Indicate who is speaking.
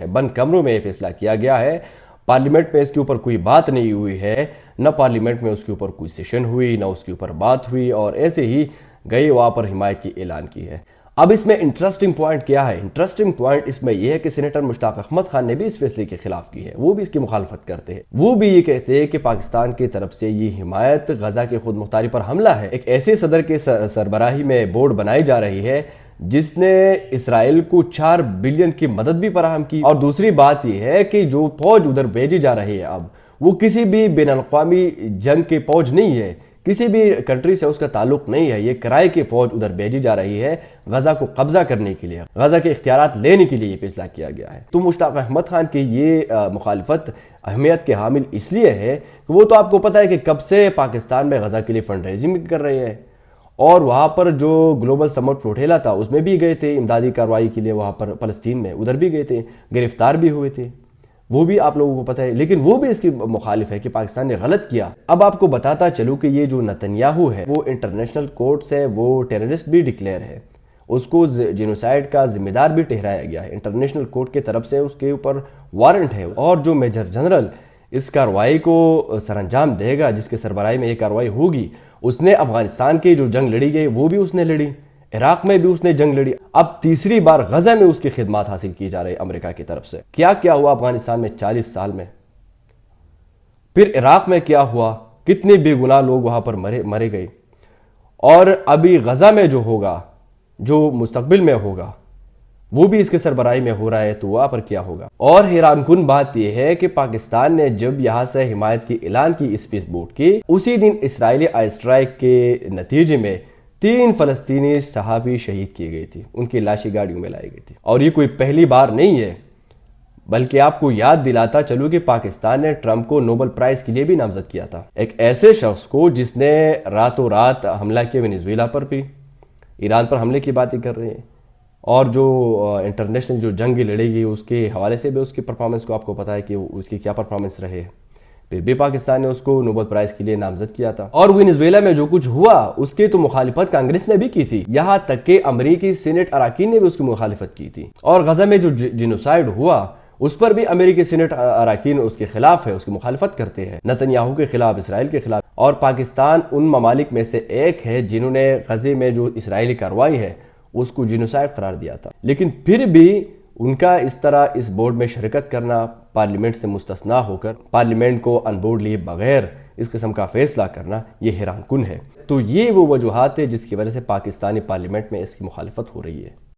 Speaker 1: بند کمروں میں یہ فیصلہ کیا گیا ہے، پارلیمنٹ میں اس کے اوپر کوئی بات نہیں ہوئی ہے، نہ پارلیمنٹ میں اس کے اوپر کوئی سیشن ہوئی، نہ اس کے اوپر بات ہوئی، اور ایسے ہی گئے وہاں پر حمایت کی اعلان کی ہے۔ اب اس میں انٹرسٹنگ پوائنٹ کیا ہے؟ انٹرسٹنگ پوائنٹ اس میں یہ ہے کہ سینیٹر مشتاق احمد خان نے بھی اس فیصلے کے خلاف کی ہے، وہ بھی اس کی مخالفت کرتے ہیں، وہ بھی یہ کہتے ہیں کہ پاکستان کی طرف سے یہ حمایت غزہ کے خود مختاری پر حملہ ہے۔ ایک ایسے صدر کے سربراہی میں بورڈ بنائی جا رہی ہے جس نے اسرائیل کو 4 بلین کی مدد بھی فراہم کی، اور دوسری بات یہ ہے کہ جو فوج ادھر بھیجی جا رہی ہے اب وہ کسی بھی بین الاقوامی جنگ کی فوج نہیں ہے، کسی بھی کنٹری سے اس کا تعلق نہیں ہے، یہ کرائے کی فوج ادھر بھیجی جا رہی ہے غزہ کو قبضہ کرنے کے لیے، غزہ کے اختیارات لینے کے لیے یہ فیصلہ کیا گیا ہے۔ تو مشتاق احمد خان کی یہ مخالفت اہمیت کے حامل اس لیے ہے کہ وہ تو آپ کو پتہ ہے کہ کب سے پاکستان میں غزہ کے لیے فنڈ ریزنگ کر رہے ہیں، اور وہاں پر جو گلوبل سمٹ پروٹھیلا تھا اس میں بھی گئے تھے امدادی کارروائی کے لیے، وہاں پر فلسطین میں ادھر بھی گئے تھے، گرفتار بھی ہوئے تھے، وہ بھی آپ لوگوں کو پتہ ہے، لیکن وہ بھی اس کی مخالف ہے کہ پاکستان نے غلط کیا۔ اب آپ کو بتاتا چلوں کہ یہ جو نتنیاہو ہے وہ انٹرنیشنل کورٹ سے وہ ٹیررسٹ بھی ڈکلیئر ہے، اس کو جینوسائیڈ کا ذمہ دار بھی ٹھہرایا گیا ہے، انٹرنیشنل کورٹ کی طرف سے اس کے اوپر وارنٹ ہے، اور جو میجر جنرل اس کارروائی کو سر انجام دے گا، جس کے سربراہی میں یہ کارروائی ہوگی، اس نے افغانستان کی جو جنگ لڑی گئی وہ بھی اس نے لڑی، عراق میں بھی اس نے جنگ لڑی، اب تیسری بار غزہ میں اس کی خدمات حاصل کی جا رہی امریکہ کی طرف سے۔ کیا کیا ہوا افغانستان میں 40 سال میں، پھر عراق میں کیا ہوا، کتنے بے گناہ لوگ وہاں پر مرے گئے، اور ابھی غزہ میں جو ہوگا، جو مستقبل میں ہوگا، وہ بھی اس کے سربراہی میں ہو رہا ہے، تو وہاں پر کیا ہوگا۔ اور حیران کن بات یہ ہے کہ پاکستان نے جب یہاں سے حمایت کی اعلان کی اسپیس بورڈ کی، اسی دن اسرائیلی آئی اسٹرائک کے نتیجے میں 3 فلسطینی صحافی شہید کیے گئے تھے، ان کی لاشیں گاڑیوں میں لائی گئی تھی، اور یہ کوئی پہلی بار نہیں ہے، بلکہ آپ کو یاد دلاتا چلوں کہ پاکستان نے ٹرمپ کو نوبل پرائز کے لیے بھی نامزد کیا تھا، ایک ایسے شخص کو جس نے راتوں رات حملہ کیا ونیزویلا پر بھی، ایران پر حملے کی باتیں کر رہے ہیں، اور جو انٹرنیشنل جو جنگ لڑے گی اس کے حوالے سے بھی اس کی پرفارمنس کو آپ کو پتہ ہے کہ اس کی کیا پرفارمنس رہے، پھر بھی پاکستان نے اس کو نوبل پرائز کے لیے نامزد کیا تھا۔ اور وینزویلا میں جو کچھ ہوا اس کی تو مخالفت کانگریس نے بھی کی تھی، یہاں تک کہ امریکی سینٹ اراکین نے بھی اس کی مخالفت کی تھی، اور غزہ میں جو جینوسائیڈ ہوا اس پر بھی امریکی سینٹ اراکین اس کے خلاف ہے، اس کی مخالفت کرتے ہیں، نتنیاہو کے خلاف، اسرائیل کے خلاف، اور پاکستان ان ممالک میں سے ایک ہے جنہوں نے غزے میں جو اسرائیلی کارروائی ہے اس کو جینوسائیڈ قرار دیا تھا، لیکن پھر بھی ان کا اس طرح اس بورڈ میں شرکت کرنا، پارلیمنٹ سے مستثنا ہو کر پارلیمنٹ کو ان بورڈ لیے بغیر اس قسم کا فیصلہ کرنا، یہ حیران کن ہے۔ تو یہ وہ وجوہات ہے جس کی وجہ سے پاکستانی پارلیمنٹ میں اس کی مخالفت ہو رہی ہے۔